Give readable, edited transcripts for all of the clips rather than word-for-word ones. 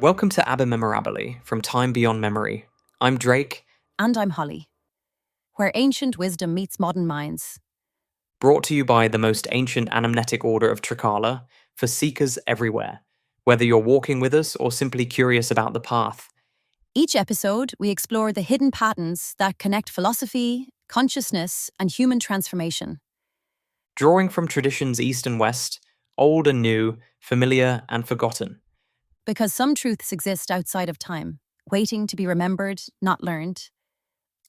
Welcome to Abba Memorabile from Time Beyond Memory. I'm Drake, And I'm Holly, where ancient wisdom meets modern minds. brought to you by the most ancient anamnetic order of Trikala for seekers everywhere, whether you're walking with us or simply curious about the path. Each episode, we explore the hidden patterns that connect philosophy, consciousness, and human transformation. Drawing from traditions east and west, old and new, familiar and forgotten. Because some truths exist outside of time, waiting to be remembered, not learned.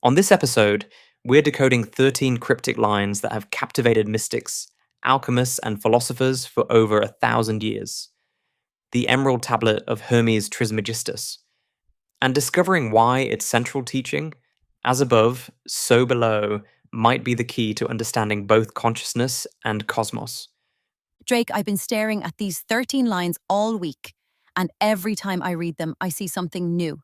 On this episode, we're decoding 13 cryptic lines that have captivated mystics, alchemists, and philosophers for over 1,000 years. The Emerald Tablet of Hermes Trismegistus, and discovering why its central teaching, as above, so below, might be the key to understanding both consciousness and cosmos. Drake, I've been staring at these 13 lines all week, and every time I read them, I see something new.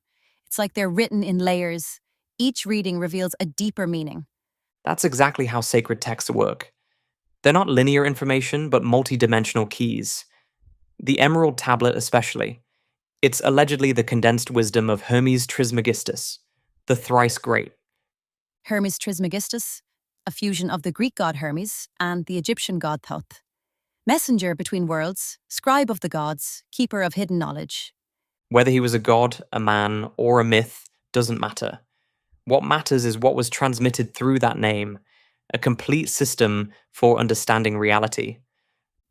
It's like they're written in layers. Each reading reveals a deeper meaning. That's exactly how sacred texts work. They're not linear information, but multidimensional keys. The Emerald Tablet especially. It's allegedly the condensed wisdom of Hermes Trismegistus, the thrice great. Hermes Trismegistus, a fusion of the Greek god Hermes and the Egyptian god Thoth. Messenger between worlds, scribe of the gods, keeper of hidden knowledge. Whether he was a god, a man, or a myth doesn't matter. What matters is what was transmitted through that name, a complete system for understanding reality.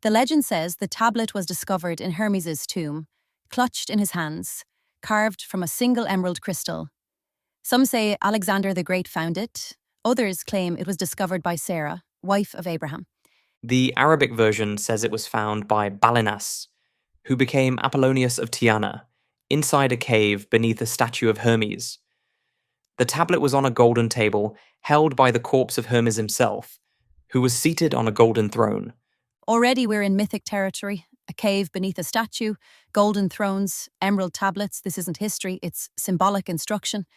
The legend says the tablet was discovered in Hermes' tomb, clutched in his hands, carved from a single emerald crystal. Some say Alexander the Great found it. Others claim it was discovered by Sarah, wife of Abraham. The Arabic version says it was found by Balinas, who became Apollonius of Tyana, inside a cave beneath a statue of Hermes. The tablet was on a golden table, held by the corpse of Hermes himself, who was seated on a golden throne. Already we're in mythic territory. A cave beneath a statue, golden thrones, emerald tablets. This isn't history, it's symbolic instruction.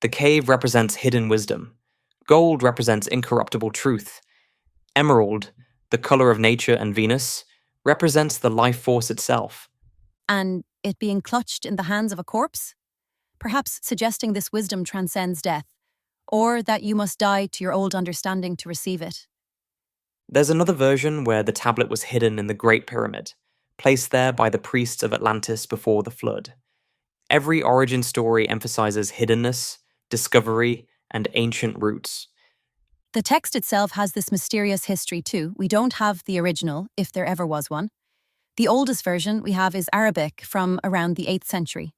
The cave represents hidden wisdom. Gold represents incorruptible truth. Emerald, the color of nature and Venus, represents the life force itself. And it being clutched in the hands of a corpse? Perhaps suggesting this wisdom transcends death, or that you must die to your old understanding to receive it. There's another version where the tablet was hidden in the Great Pyramid, placed there by the priests of Atlantis before the flood. Every origin story emphasizes hiddenness, discovery, and ancient roots. The text itself has this mysterious history too. We don't have the original, if there ever was one. The oldest version we have is Arabic from around the 8th century.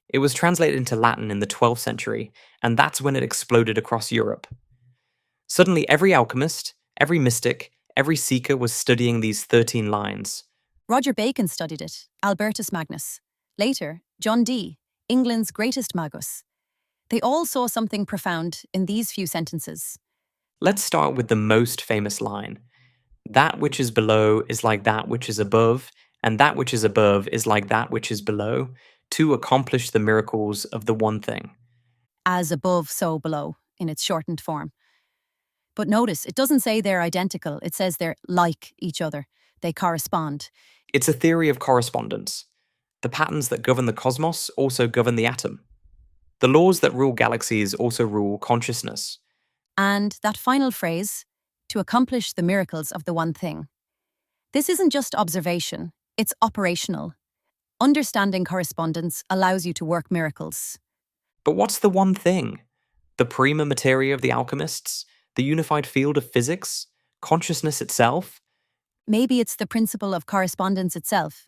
It was translated into Latin in the 12th century, and that's when it exploded across Europe. Suddenly, every alchemist, every mystic, every seeker was studying these 13 lines. Roger Bacon studied it, Albertus Magnus. Later, John Dee, England's greatest magus. They all saw something profound in these few sentences. Let's start with the most famous line. That which is below is like that which is above, and that which is above is like that which is below, to accomplish the miracles of the one thing. As above, so below, in its shortened form. But notice, it doesn't say they're identical. It says they're like each other. They correspond. It's a theory of correspondence. The patterns that govern the cosmos also govern the atom. The laws that rule galaxies also rule consciousness. And that final phrase, to accomplish the miracles of the one thing. This isn't just observation, it's operational. Understanding correspondence allows you to work miracles. But what's the one thing? The prima materia of the alchemists? The unified field of physics? Consciousness itself? Maybe it's the principle of correspondence itself.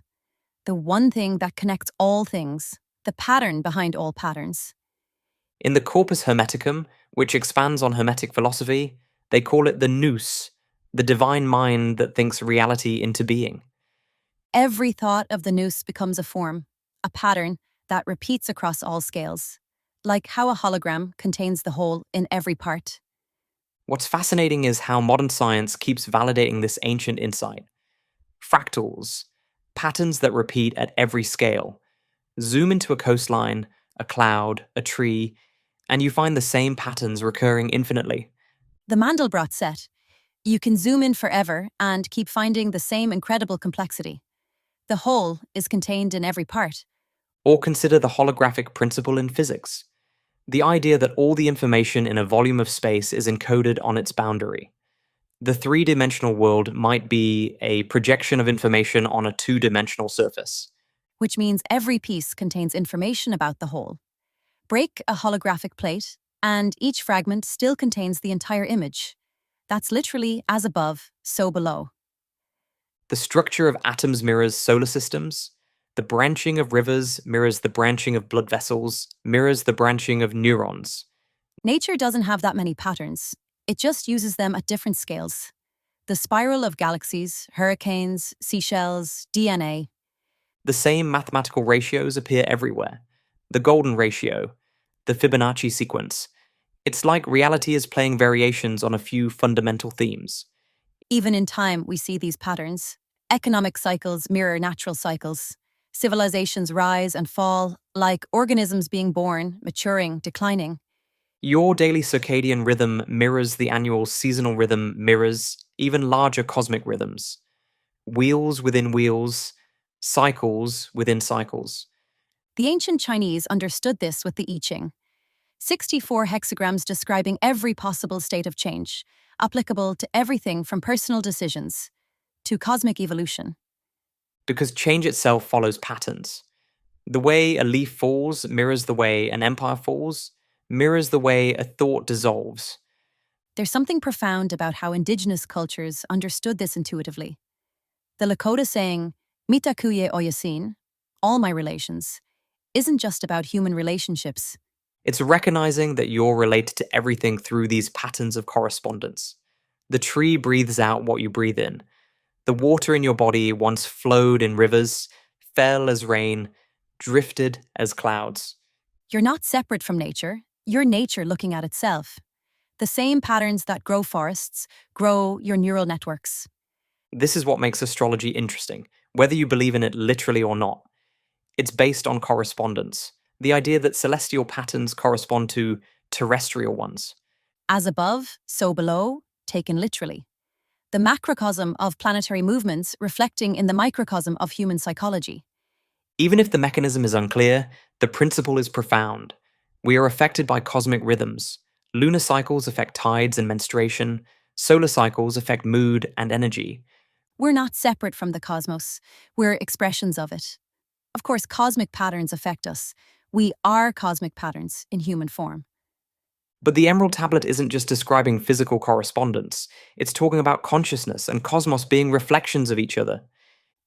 The one thing that connects all things, the pattern behind all patterns. In the Corpus Hermeticum, which expands on Hermetic philosophy, they call it the nous, the divine mind that thinks reality into being. Every thought of the nous becomes a form, a pattern that repeats across all scales, like how a hologram contains the whole in every part. What's fascinating is how modern science keeps validating this ancient insight. Fractals, patterns that repeat at every scale. Zoom into a coastline, a cloud, a tree, and you find the same patterns recurring infinitely. The Mandelbrot set. You can zoom in forever and keep finding the same incredible complexity. The whole is contained in every part. Or consider the holographic principle in physics, the idea that all the information in a volume of space is encoded on its boundary. The three-dimensional world might be a projection of information on a two-dimensional surface. Which means every piece contains information about the whole. Break a holographic plate, and each fragment still contains the entire image. That's literally as above, so below. The structure of atoms mirrors solar systems. The branching of rivers mirrors the branching of blood vessels, mirrors the branching of neurons. Nature doesn't have that many patterns. It just uses them at different scales. The spiral of galaxies, hurricanes, seashells, DNA. The same mathematical ratios appear everywhere. The golden ratio, the Fibonacci sequence. It's like reality is playing variations on a few fundamental themes. Even in time, we see these patterns. Economic cycles mirror natural cycles. Civilizations rise and fall, like organisms being born, maturing, declining. Your daily circadian rhythm mirrors the annual seasonal rhythm mirrors even larger cosmic rhythms. Wheels within wheels, cycles within cycles. The ancient Chinese understood this with the I Ching. 64 hexagrams describing every possible state of change, applicable to everything from personal decisions to cosmic evolution. Because change itself follows patterns. The way a leaf falls mirrors the way an empire falls, mirrors the way a thought dissolves. There's something profound about how indigenous cultures understood this intuitively. The Lakota saying, Mitakuye oyasin, all my relations, isn't just about human relationships. It's recognizing that you're related to everything through these patterns of correspondence. The tree breathes out what you breathe in. The water in your body once flowed in rivers, fell as rain, drifted as clouds. You're not separate from nature. You're nature looking at itself. The same patterns that grow forests grow your neural networks. This is what makes astrology interesting, whether you believe in it literally or not. It's based on correspondence, the idea that celestial patterns correspond to terrestrial ones. As above, so below, taken literally. The macrocosm of planetary movements reflecting in the microcosm of human psychology. Even if the mechanism is unclear, the principle is profound. We are affected by cosmic rhythms. Lunar cycles affect tides and menstruation. Solar cycles affect mood and energy. We're not separate from the cosmos. We're expressions of it. Of course, cosmic patterns affect us. We are cosmic patterns in human form. But the Emerald Tablet isn't just describing physical correspondence. It's talking about consciousness and cosmos being reflections of each other.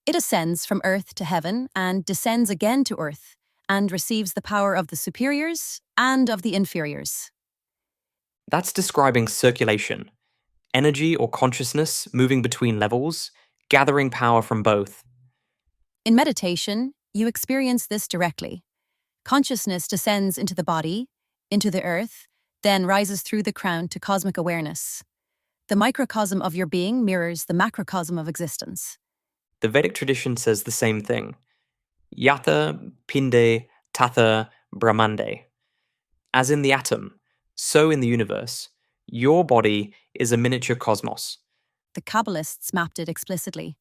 It ascends from earth to heaven and descends again to earth and receives the power of the superiors and of the inferiors. That's describing circulation, energy or consciousness moving between levels, gathering power from both. In meditation, you experience this directly. Consciousness descends into the body, into the earth, then rises through the crown to cosmic awareness. The microcosm of your being mirrors the macrocosm of existence. The Vedic tradition says the same thing. Yatha pinde tatha brahmande. As in the atom, so in the universe, your body is a miniature cosmos. The Kabbalists mapped it explicitly.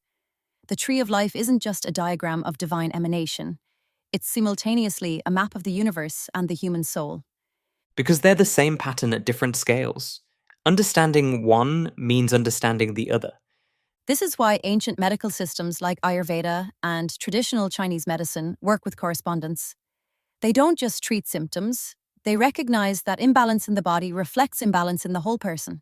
The tree of life isn't just a diagram of divine emanation. It's simultaneously a map of the universe and the human soul. Because they're the same pattern at different scales. Understanding one means understanding the other. This is why ancient medical systems like Ayurveda and traditional Chinese medicine work with correspondence. They don't just treat symptoms, they recognize that imbalance in the body reflects imbalance in the whole person.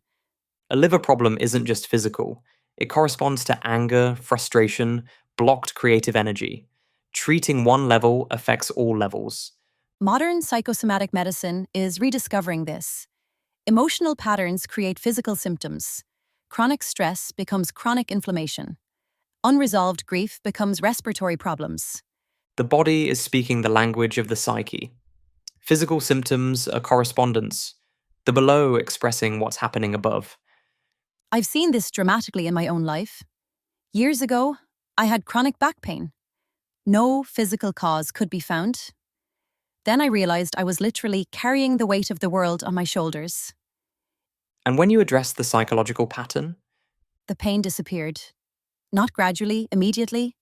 A liver problem isn't just physical. It corresponds to anger, frustration, blocked creative energy. Treating one level affects all levels. Modern psychosomatic medicine is rediscovering this. Emotional patterns create physical symptoms. Chronic stress becomes chronic inflammation. Unresolved grief becomes respiratory problems. The body is speaking the language of the psyche. Physical symptoms are correspondence, the below expressing what's happening above. I've seen this dramatically in my own life. Years ago, I had chronic back pain. No physical cause could be found. Then I realized I was literally carrying the weight of the world on my shoulders. And when you address the psychological pattern, The pain disappeared. Not gradually, immediately,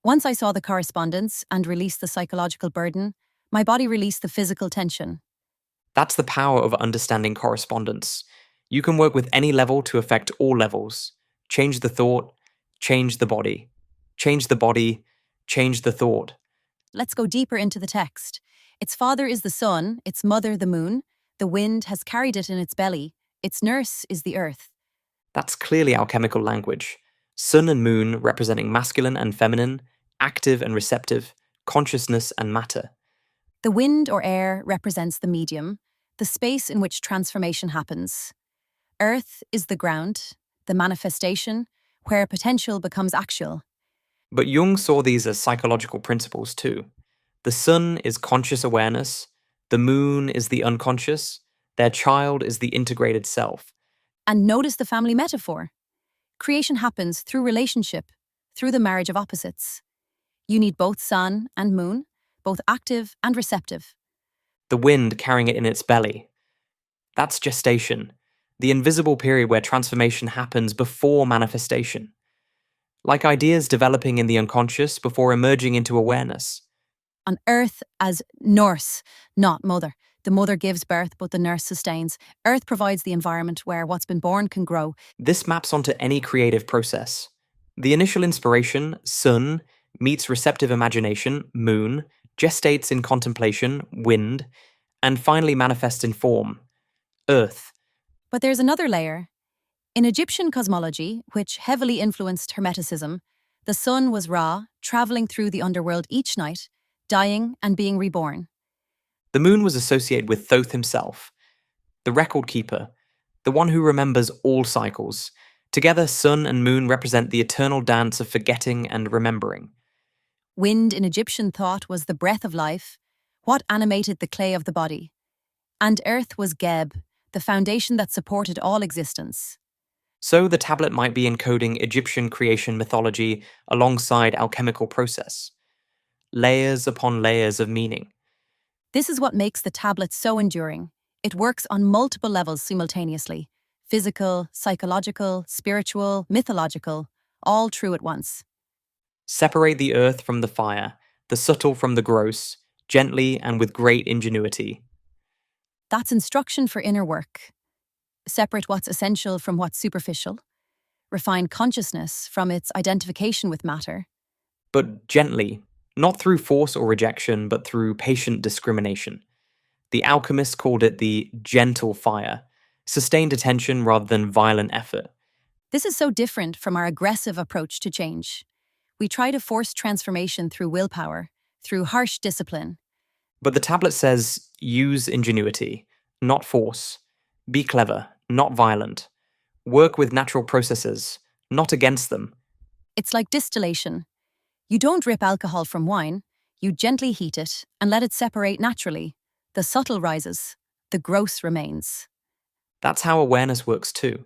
Once I saw the correspondence and released the psychological burden, my body released the physical tension. That's the power of understanding correspondence. You can work with any level to affect all levels. Change the thought, change the body. Change the body, change the thought. Let's go deeper into the text. Its father is the sun, its mother the moon. The wind has carried it in its belly. Its nurse is the earth. That's clearly alchemical language. Sun and moon representing masculine and feminine, active and receptive, consciousness and matter. The wind or air represents the medium, the space in which transformation happens. Earth is the ground, the manifestation, where potential becomes actual. But Jung saw these as psychological principles too. The sun is conscious awareness, the moon is the unconscious, their child is the integrated self. And notice the family metaphor. Creation happens through relationship, through the marriage of opposites. You need both sun and moon, both active and receptive. The wind carrying it in its belly. That's gestation, the invisible period where transformation happens before manifestation. Like ideas developing in the unconscious before emerging into awareness. On earth as nurse, not mother. The mother gives birth, but the nurse sustains. Earth provides the environment where what's been born can grow. This maps onto any creative process. The initial inspiration, sun, meets receptive imagination, moon, gestates in contemplation, wind, and finally manifests in form, earth. But there's another layer. In Egyptian cosmology, which heavily influenced Hermeticism, the sun was Ra, traveling through the underworld each night, dying and being reborn. The moon was associated with Thoth himself, the record keeper, the one who remembers all cycles. Together, sun and moon represent the eternal dance of forgetting and remembering. Wind in Egyptian thought was the breath of life, what animated the clay of the body. And earth was Geb, the foundation that supported all existence. So the tablet might be encoding Egyptian creation mythology alongside alchemical process. Layers upon layers of meaning. This is what makes the tablet so enduring. It works on multiple levels simultaneously. Physical, psychological, spiritual, mythological, all true at once. Separate the earth from the fire, the subtle from the gross, gently and with great ingenuity. That's instruction for inner work. Separate what's essential from what's superficial. Refine consciousness from its identification with matter. But gently, not through force or rejection, but through patient discrimination. The alchemists called it the gentle fire, sustained attention rather than violent effort. This is so different from our aggressive approach to change. We try to force transformation through willpower, through harsh discipline. But the tablet says, use ingenuity, not force. Be clever, not violent. Work with natural processes, not against them. It's like distillation. You don't rip alcohol from wine, you gently heat it and let it separate naturally. The subtle rises, the gross remains. That's how awareness works too.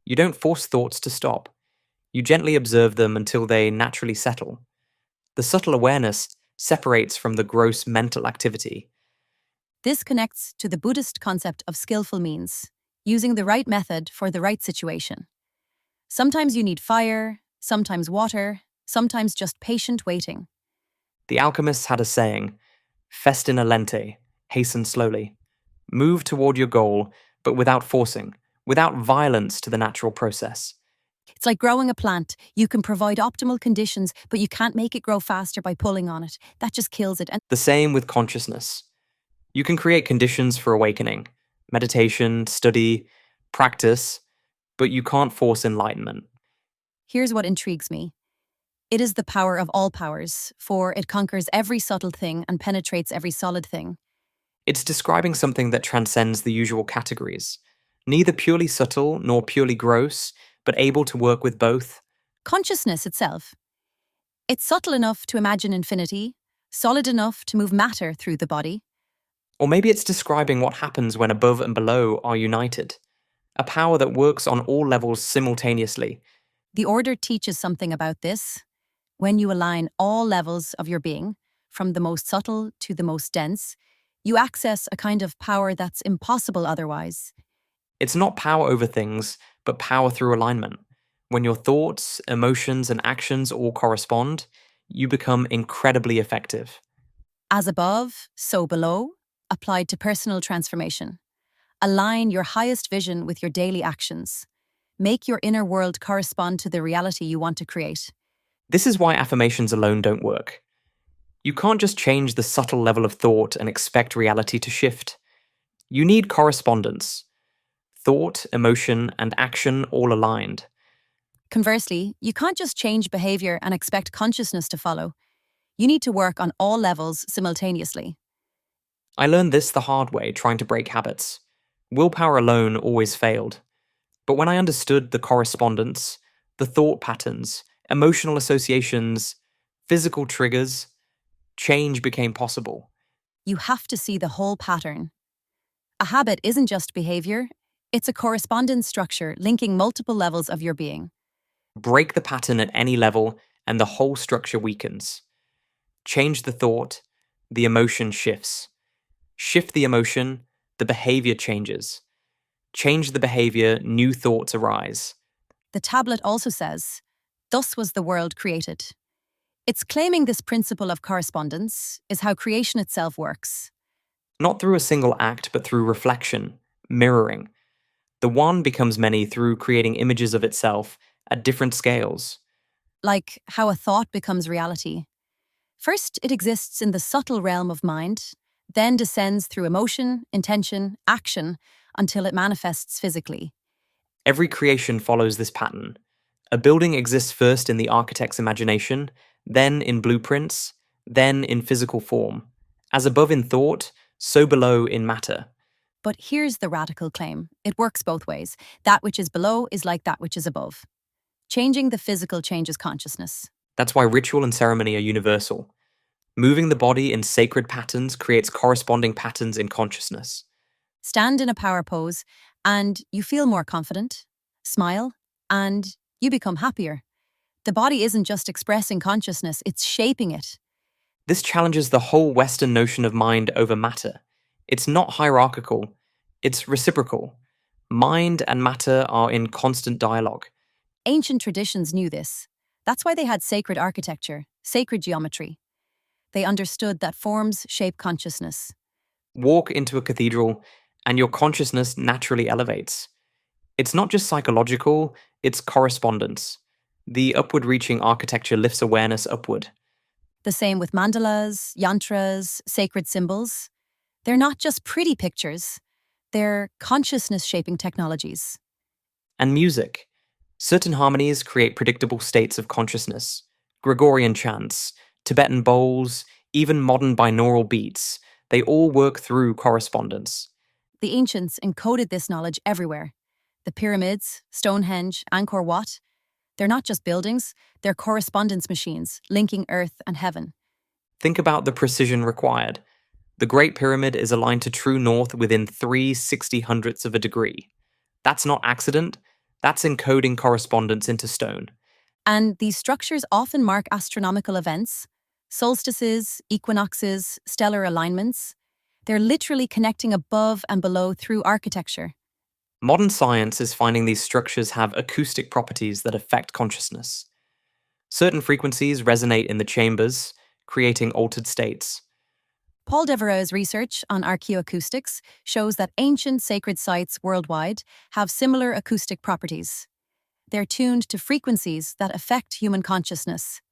You don't force thoughts to stop. You gently observe them until they naturally settle. The subtle awareness separates from the gross mental activity. This connects to the Buddhist concept of skillful means, using the right method for the right situation. Sometimes you need fire, sometimes water, sometimes just patient waiting. The alchemists had a saying, festina lente, hasten slowly. Move toward your goal, but without forcing, without violence to the natural process. It's like growing a plant. You can provide optimal conditions, but you can't make it grow faster by pulling on it. That just kills it. And The same with consciousness. You can create conditions for awakening, meditation, study, practice, but you can't force enlightenment. here's what intrigues me. It is the power of all powers, for it conquers every subtle thing and penetrates every solid thing. It's describing something that transcends the usual categories, neither purely subtle nor purely gross, but able to work with both. Consciousness itself. It's subtle enough to imagine infinity, solid enough to move matter through the body. Or maybe it's describing what happens when above and below are united, a power that works on all levels simultaneously. The order teaches something about this. When you align all levels of your being, from the most subtle to the most dense, you access a kind of power that's impossible otherwise. It's not power over things, but power through alignment. When your thoughts, emotions, and actions all correspond, you become incredibly effective. As above, so below, applied to personal transformation. Align your highest vision with your daily actions. Make your inner world correspond to the reality you want to create. This is why affirmations alone don't work. You can't just change the subtle level of thought and expect reality to shift. You need correspondence. Thought, emotion, and action all aligned. Conversely, you can't just change behavior and expect consciousness to follow. You need to work on all levels simultaneously. I learned this the hard way trying to break habits. Willpower alone always failed. But when I understood the correspondence, the thought patterns, emotional associations, physical triggers, change became possible. You have to see the whole pattern. A habit isn't just behavior, it's a correspondence structure linking multiple levels of your being. Break the pattern at any level, and the whole structure weakens. Change the thought, the emotion shifts. Shift the emotion, the behavior changes. Change the behavior, new thoughts arise. The tablet also says, "Thus was the world created." It's claiming this principle of correspondence is how creation itself works. Not through a single act, but through reflection, mirroring. The one becomes many through creating images of itself at different scales. Like how a thought becomes reality. First, it exists in the subtle realm of mind, then descends through emotion, intention, action, until it manifests physically. Every creation follows this pattern. A building exists first in the architect's imagination, then in blueprints, then in physical form. As above in thought, so below in matter. But here's the radical claim. It works both ways. That which is below is like that which is above. Changing the physical changes consciousness. That's why ritual and ceremony are universal. Moving the body in sacred patterns creates corresponding patterns in consciousness. Stand in a power pose, and you feel more confident. Smile, and you become happier. The body isn't just expressing consciousness, it's shaping it. This challenges the whole Western notion of mind over matter. It's not hierarchical, it's reciprocal. Mind and matter are in constant dialogue. Ancient traditions knew this. That's why they had sacred architecture, sacred geometry. They understood that forms shape consciousness. Walk into a cathedral, and your consciousness naturally elevates. It's not just psychological, it's correspondence. The upward-reaching architecture lifts awareness upward. The same with mandalas, yantras, sacred symbols. They're not just pretty pictures, they're consciousness-shaping technologies. And music. Certain harmonies create predictable states of consciousness. Gregorian chants, Tibetan bowls, even modern binaural beats, they all work through correspondence. The ancients encoded this knowledge everywhere. The pyramids, Stonehenge, Angkor Wat, they're not just buildings, they're correspondence machines linking earth and heaven. Think about the precision required. The Great Pyramid is aligned to true north within 3/60 of a degree. That's not accident, that's encoding correspondence into stone. And these structures often mark astronomical events, solstices, equinoxes, stellar alignments. They're literally connecting above and below through architecture. Modern science is finding these structures have acoustic properties that affect consciousness. Certain frequencies resonate in the chambers, creating altered states. Paul Devereux's research on archaeoacoustics shows that ancient sacred sites worldwide have similar acoustic properties. They're tuned to frequencies that affect human consciousness.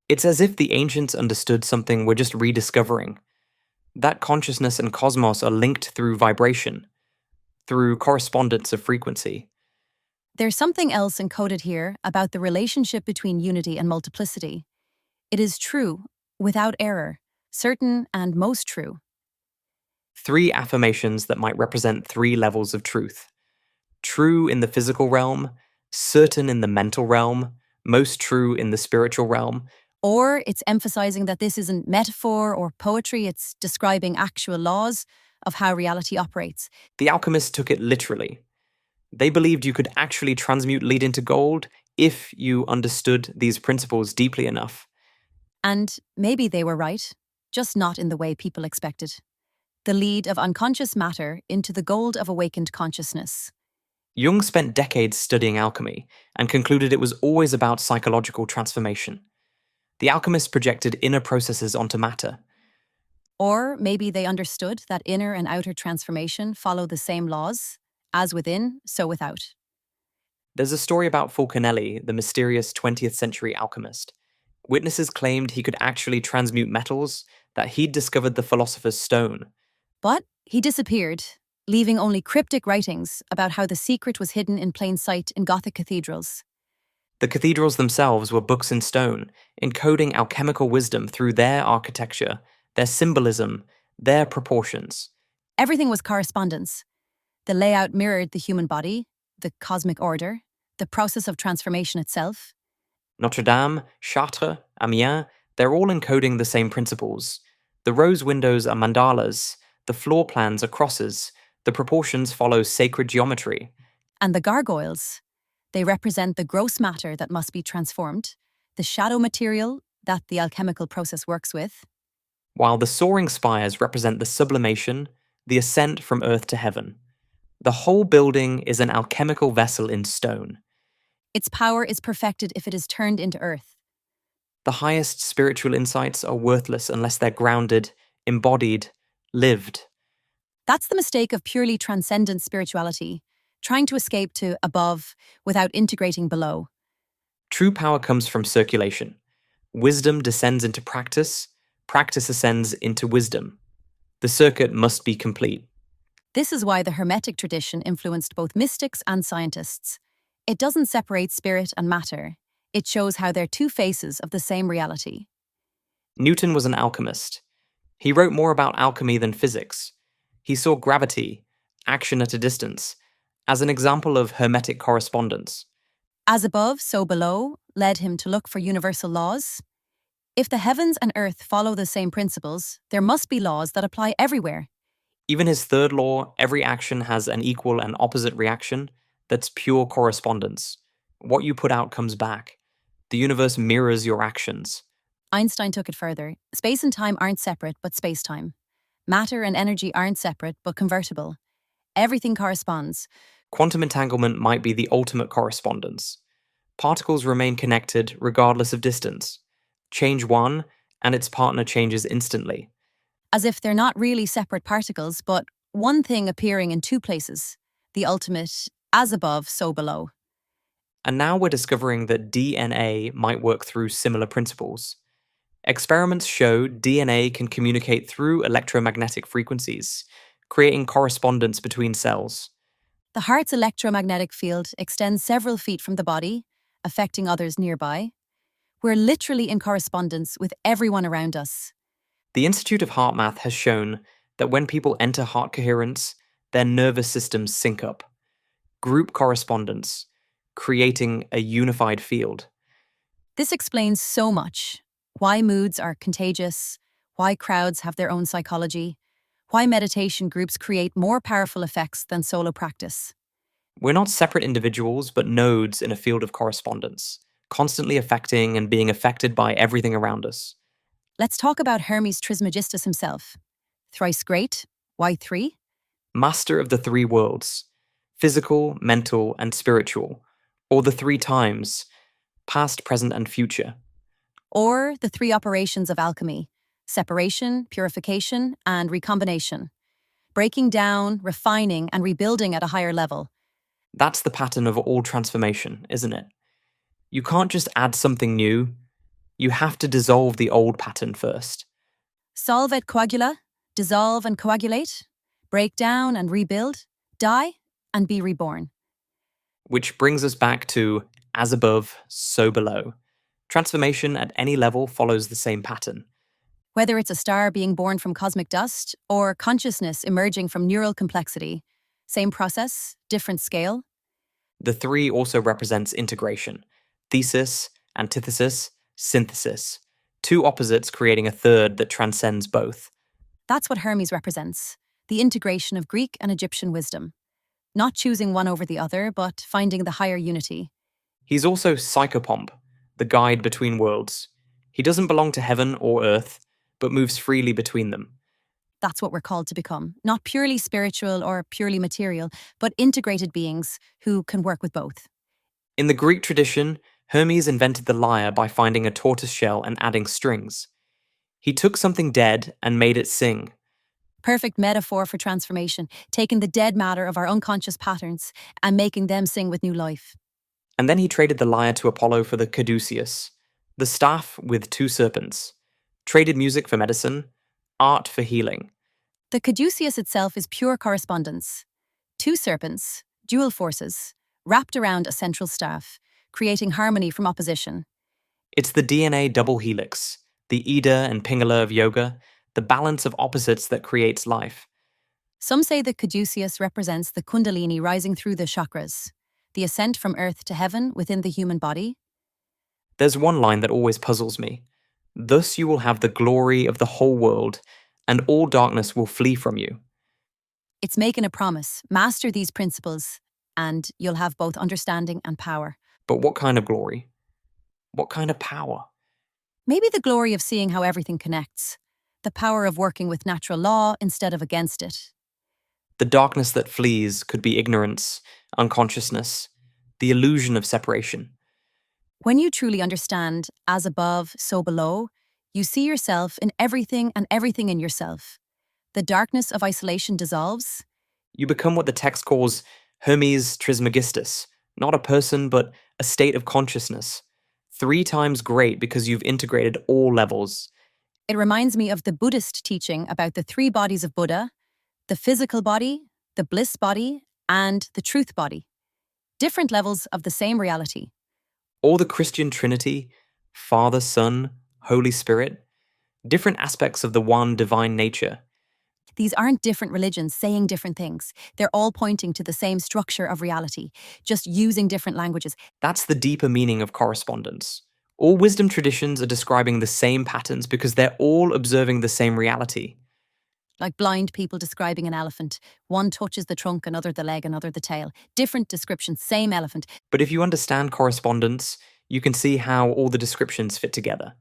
It's as if the ancients understood something we're just rediscovering. That consciousness and cosmos are linked through vibration, through correspondence of frequency. There's something else encoded here about the relationship between unity and multiplicity. It is true, without error, certain and most true. 3 affirmations that might represent 3 levels of truth. True in the physical realm, certain in the mental realm, most true in the spiritual realm. Or it's emphasizing that this isn't metaphor or poetry, it's describing actual laws of how reality operates. The alchemists took it literally. They believed you could actually transmute lead into gold if you understood these principles deeply enough. And maybe they were right, just not in the way people expected. The lead of unconscious matter into the gold of awakened consciousness. Jung spent decades studying alchemy and concluded it was always about psychological transformation. The alchemists projected inner processes onto matter. Or maybe they understood that inner and outer transformation follow the same laws, as within, so without. There's a story about Fulcanelli, the mysterious 20th century alchemist. Witnesses claimed he could actually transmute metals, that he'd discovered the philosopher's stone. But he disappeared, leaving only cryptic writings about how the secret was hidden in plain sight in Gothic cathedrals. The cathedrals themselves were books in stone, encoding alchemical wisdom through their architecture, their symbolism, their proportions. Everything was correspondence. The layout mirrored the human body, the cosmic order, the process of transformation itself. Notre Dame, Chartres, Amiens, they're all encoding the same principles. The rose windows are mandalas, the floor plans are crosses, the proportions follow sacred geometry. And the gargoyles, they represent the gross matter that must be transformed, the shadow material that the alchemical process works with. While the soaring spires represent the sublimation, the ascent from earth to heaven. The whole building is an alchemical vessel in stone. Its power is perfected if it is turned into earth. The highest spiritual insights are worthless unless they're grounded, embodied, lived. That's the mistake of purely transcendent spirituality, trying to escape to above without integrating below. True power comes from circulation. Wisdom descends into practice, practice ascends into wisdom. The circuit must be complete. This is why the Hermetic tradition influenced both mystics and scientists. It doesn't separate spirit and matter. It shows how they're two faces of the same reality. Newton was an alchemist. He wrote more about alchemy than physics. He saw gravity, action at a distance, as an example of Hermetic correspondence. As above, so below, led him to look for universal laws. If the heavens and earth follow the same principles, there must be laws that apply everywhere. Even his third law, every action has an equal and opposite reaction, that's pure correspondence. What you put out comes back. The universe mirrors your actions. Einstein took it further. Space and time aren't separate, but space-time. Matter and energy aren't separate, but convertible. Everything corresponds. Quantum entanglement might be the ultimate correspondence. Particles remain connected regardless of distance. Change one, and its partner changes instantly. As if they're not really separate particles, but one thing appearing in two places. The ultimate, as above, so below. And now we're discovering that DNA might work through similar principles. Experiments show DNA can communicate through electromagnetic frequencies, creating correspondence between cells. The heart's electromagnetic field extends several feet from the body, affecting others nearby. We're literally in correspondence with everyone around us. The Institute of Heart Math has shown that when people enter heart coherence, their nervous systems sync up. Group correspondence, creating a unified field. This explains so much. Why moods are contagious, why crowds have their own psychology, why meditation groups create more powerful effects than solo practice. We're not separate individuals, but nodes in a field of correspondence, constantly affecting and being affected by everything around us. Let's talk about Hermes Trismegistus himself. Thrice great, why three? Master of the three worlds, physical, mental, and spiritual, or the three times, past, present, and future. Or the three operations of alchemy: separation, purification, and recombination. Breaking down, refining, and rebuilding at a higher level. That's the pattern of all transformation, isn't it? You can't just add something new. You have to dissolve the old pattern first. Solve et coagula, dissolve and coagulate, break down and rebuild, die and be reborn. Which brings us back to as above, so below. Transformation at any level follows the same pattern. Whether it's a star being born from cosmic dust or consciousness emerging from neural complexity, same process, different scale. The three also represents integration. Thesis, antithesis, synthesis. Two opposites creating a third that transcends both. That's what Hermes represents, the integration of Greek and Egyptian wisdom. Not choosing one over the other, but finding the higher unity. He's also psychopomp, the guide between worlds. He doesn't belong to heaven or earth, but moves freely between them. That's what we're called to become. Not purely spiritual or purely material, but integrated beings who can work with both. In the Greek tradition, Hermes invented the lyre by finding a tortoise shell and adding strings. He took something dead and made it sing. Perfect metaphor for transformation, taking the dead matter of our unconscious patterns and making them sing with new life. And then he traded the lyre to Apollo for the caduceus, the staff with two serpents, traded music for medicine, art for healing. The caduceus itself is pure correspondence. Two serpents, dual forces, wrapped around a central staff, creating harmony from opposition. It's the DNA double helix, the Ida and Pingala of yoga, the balance of opposites that creates life. Some say the caduceus represents the kundalini rising through the chakras, the ascent from earth to heaven within the human body. There's one line that always puzzles me. Thus you will have the glory of the whole world, and all darkness will flee from you. It's making a promise. Master these principles, and you'll have both understanding and power. But what kind of glory? What kind of power? Maybe the glory of seeing how everything connects, the power of working with natural law instead of against it. The darkness that flees could be ignorance, unconsciousness, the illusion of separation. When you truly understand, as above, so below, you see yourself in everything and everything in yourself. The darkness of isolation dissolves. You become what the text calls Hermes Trismegistus, not a person, but a state of consciousness. 3 times great because you've integrated all levels. It reminds me of the Buddhist teaching about the 3 bodies of Buddha: the physical body, the bliss body, and the truth body. Different levels of the same reality. Or the Christian Trinity, Father, Son, Holy Spirit, different aspects of the one divine nature. These aren't different religions saying different things. They're all pointing to the same structure of reality, just using different languages. That's the deeper meaning of correspondence. All wisdom traditions are describing the same patterns because they're all observing the same reality. Like blind people describing an elephant. One touches the trunk, another the leg, another the tail. Different descriptions, same elephant. But if you understand correspondence, you can see how all the descriptions fit together.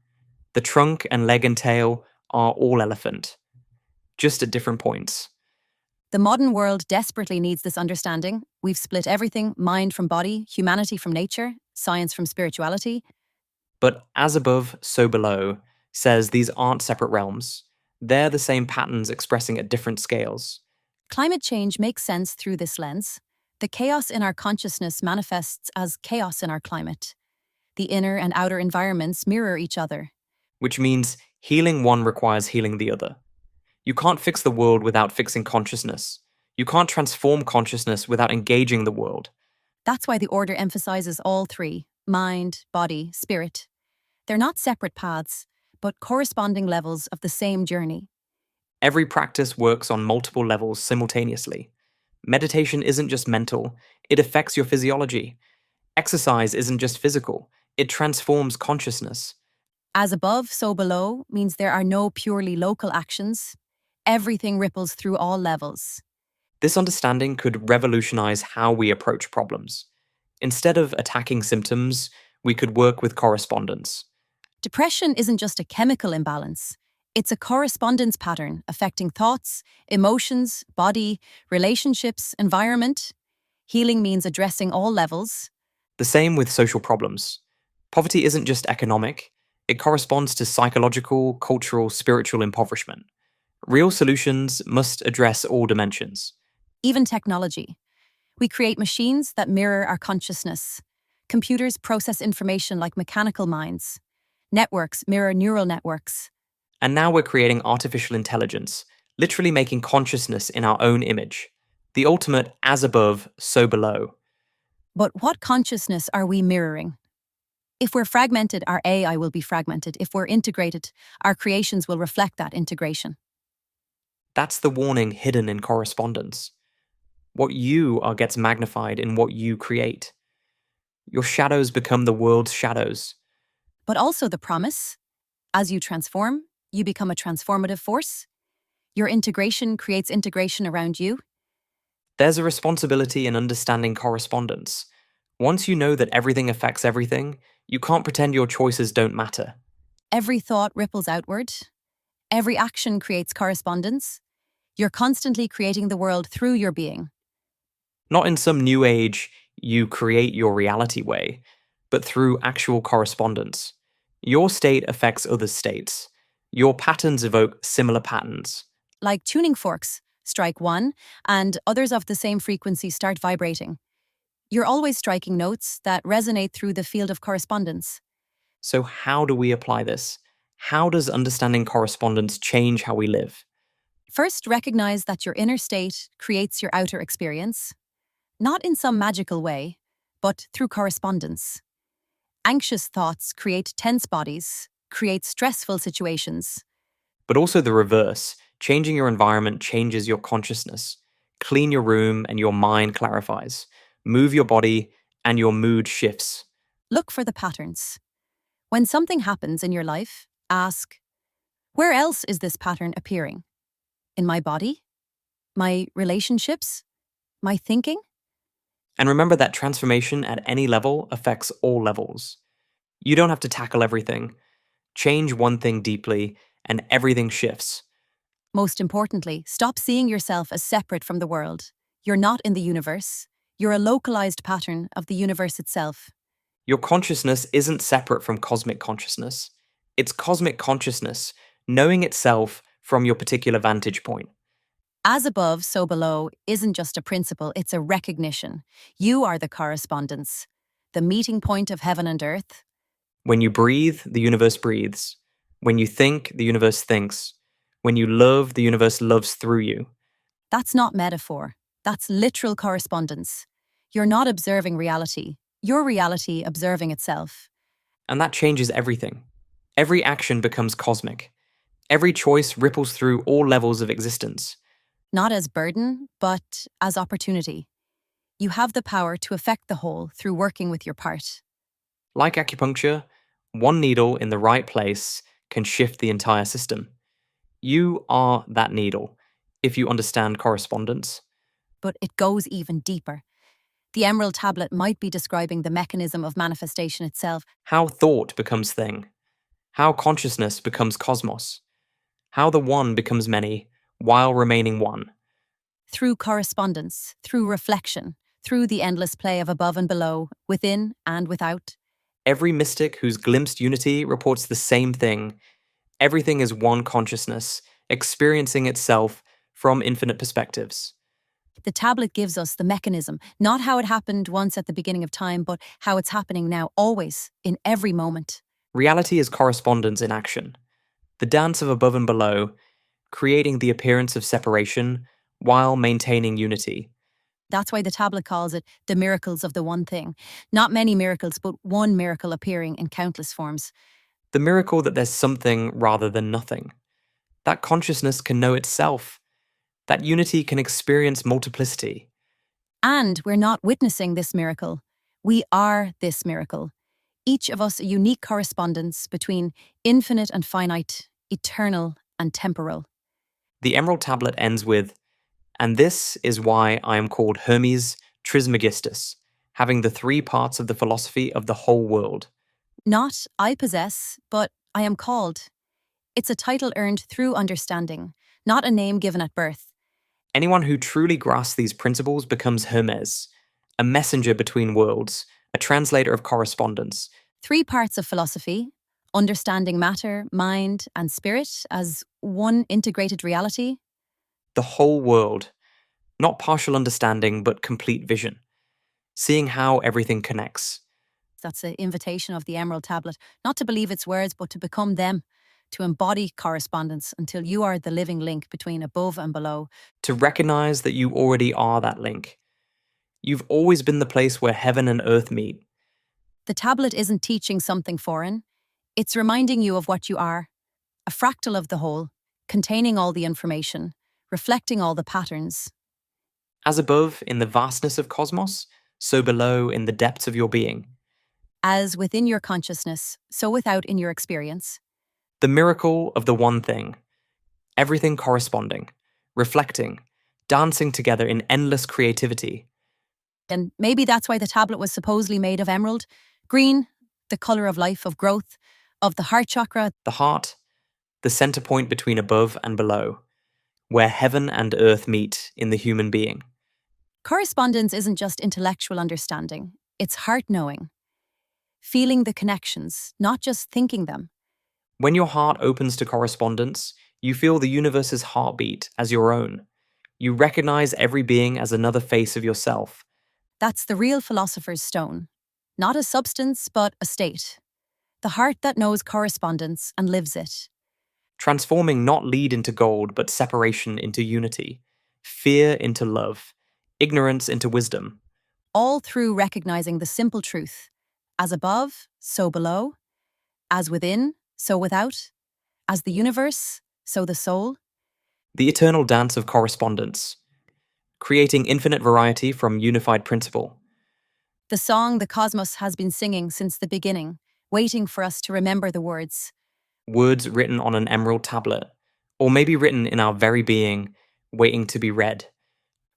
The trunk and leg and tail are all elephant, just at different points. The modern world desperately needs this understanding. We've split everything, mind from body, humanity from nature, science from spirituality. But as above, so below says these aren't separate realms. They're the same patterns expressing at different scales. Climate change makes sense through this lens. The chaos in our consciousness manifests as chaos in our climate. The inner and outer environments mirror each other. Which means healing one requires healing the other. You can't fix the world without fixing consciousness. You can't transform consciousness without engaging the world. That's why the order emphasizes all 3: mind, body, spirit. They're not separate paths, but corresponding levels of the same journey. Every practice works on multiple levels simultaneously. Meditation isn't just mental, it affects your physiology. Exercise isn't just physical, it transforms consciousness. As above, so below means there are no purely local actions. Everything ripples through all levels. This understanding could revolutionize how we approach problems. Instead of attacking symptoms, we could work with correspondence. Depression isn't just a chemical imbalance. It's a correspondence pattern affecting thoughts, emotions, body, relationships, environment. Healing means addressing all levels. The same with social problems. Poverty isn't just economic, it corresponds to psychological, cultural, spiritual impoverishment. Real solutions must address all dimensions. Even technology. We create machines that mirror our consciousness. Computers process information like mechanical minds. Networks mirror neural networks. And now we're creating artificial intelligence, literally making consciousness in our own image. The ultimate as above, so below. But what consciousness are we mirroring? If we're fragmented, our AI will be fragmented. If we're integrated, our creations will reflect that integration. That's the warning hidden in correspondence. What you are gets magnified in what you create. Your shadows become the world's shadows. But also the promise: as you transform, you become a transformative force. Your integration creates integration around you. There's a responsibility in understanding correspondence. Once you know that everything affects everything, you can't pretend your choices don't matter. Every thought ripples outward. Every action creates correspondence. You're constantly creating the world through your being. Not in some new age, you create your reality way, but through actual correspondence. Your state affects other states. Your patterns evoke similar patterns. Like tuning forks, strike one, and others of the same frequency start vibrating. You're always striking notes that resonate through the field of correspondence. So, how do we apply this? How does understanding correspondence change how we live? First, recognize that your inner state creates your outer experience, not in some magical way, but through correspondence. Anxious thoughts create tense bodies, create stressful situations. But also the reverse. Changing your environment changes your consciousness. Clean your room and your mind clarifies. Move your body and your mood shifts. Look for the patterns. When something happens in your life, ask, where else is this pattern appearing? In my body? My relationships? My thinking? And remember that transformation at any level affects all levels. You don't have to tackle everything. Change one thing deeply, and everything shifts. Most importantly, stop seeing yourself as separate from the world. You're not in the universe. You're a localized pattern of the universe itself. Your consciousness isn't separate from cosmic consciousness. It's cosmic consciousness, knowing itself from your particular vantage point. As above, so below isn't just a principle, it's a recognition. You are the correspondence, the meeting point of heaven and earth. When you breathe, the universe breathes. When you think, the universe thinks. When you love, the universe loves through you. That's not metaphor. That's literal correspondence. You're not observing reality. Your reality observing itself. And that changes everything. Every action becomes cosmic. Every choice ripples through all levels of existence. Not as burden, but as opportunity. You have the power to affect the whole through working with your part. Like acupuncture, one needle in the right place can shift the entire system. You are that needle, if you understand correspondence. But it goes even deeper. The Emerald Tablet might be describing the mechanism of manifestation itself. How thought becomes thing. How consciousness becomes cosmos. How the one becomes many, while remaining one. Through correspondence, through reflection, through the endless play of above and below, within and without. Every mystic who's glimpsed unity reports the same thing. Everything is one consciousness, experiencing itself from infinite perspectives. The tablet gives us the mechanism, not how it happened once at the beginning of time, but how it's happening now, always, in every moment. Reality is correspondence in action. The dance of above and below, creating the appearance of separation while maintaining unity. That's why the tablet calls it the miracles of the one thing. Not many miracles, but one miracle appearing in countless forms. The miracle that there's something rather than nothing. That consciousness can know itself. That unity can experience multiplicity. And we're not witnessing this miracle. We are this miracle. Each of us a unique correspondence between infinite and finite, eternal and temporal. The Emerald Tablet ends with, and this is why I am called Hermes Trismegistus, having the three parts of the philosophy of the whole world. Not I possess, but I am called. It's a title earned through understanding, not a name given at birth. Anyone who truly grasps these principles becomes Hermes, a messenger between worlds, a translator of correspondence. Three parts of philosophy: understanding matter, mind, and spirit as one integrated reality. The whole world, not partial understanding, but complete vision, seeing how everything connects. That's the invitation of the Emerald Tablet, not to believe its words, but to become them, to embody correspondence until you are the living link between above and below. To recognize that you already are that link. You've always been the place where heaven and earth meet. The tablet isn't teaching something foreign. It's reminding you of what you are, a fractal of the whole, containing all the information, reflecting all the patterns. As above in the vastness of cosmos, so below in the depths of your being. As within your consciousness, so without in your experience. The miracle of the one thing. Everything corresponding, reflecting, dancing together in endless creativity. And maybe that's why the tablet was supposedly made of emerald. Green, the color of life, of growth, of the heart chakra. The heart, the center point between above and below, where heaven and earth meet in the human being. Correspondence isn't just intellectual understanding, it's heart knowing. feeling the connections, not just thinking them. When your heart opens to correspondence, you feel the universe's heartbeat as your own. You recognize every being as another face of yourself. That's the real philosopher's stone. Not a substance, but a state. The heart that knows correspondence and lives it. Transforming not lead into gold, but separation into unity, fear into love, ignorance into wisdom. All through recognizing the simple truth. As above, so below. As within, so without. As the universe, so the soul. The eternal dance of correspondence, creating infinite variety from unified principle. The song the cosmos has been singing since the beginning, waiting for us to remember the words. Words written on an emerald tablet, or maybe written in our very being, waiting to be read.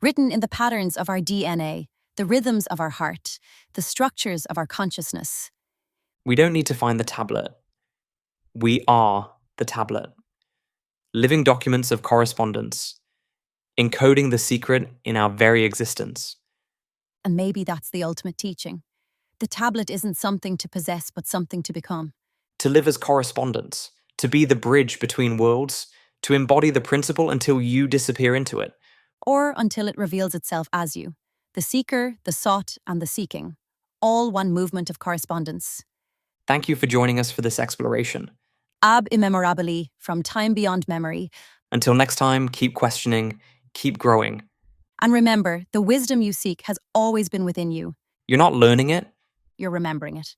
Written in the patterns of our DNA, the rhythms of our heart, the structures of our consciousness. We don't need to find the tablet. We are the tablet. Living documents of correspondence, encoding the secret in our very existence. And maybe that's the ultimate teaching. The tablet isn't something to possess, but something to become. To live as correspondence, to be the bridge between worlds, to embody the principle until you disappear into it. Or until it reveals itself as you. The seeker, the sought, and the seeking. All one movement of correspondence. Thank you for joining us for this exploration. Ab immemorabili, from time beyond memory. Until next time, keep questioning, keep growing. And remember, the wisdom you seek has always been within you. You're not learning it, You're remembering it.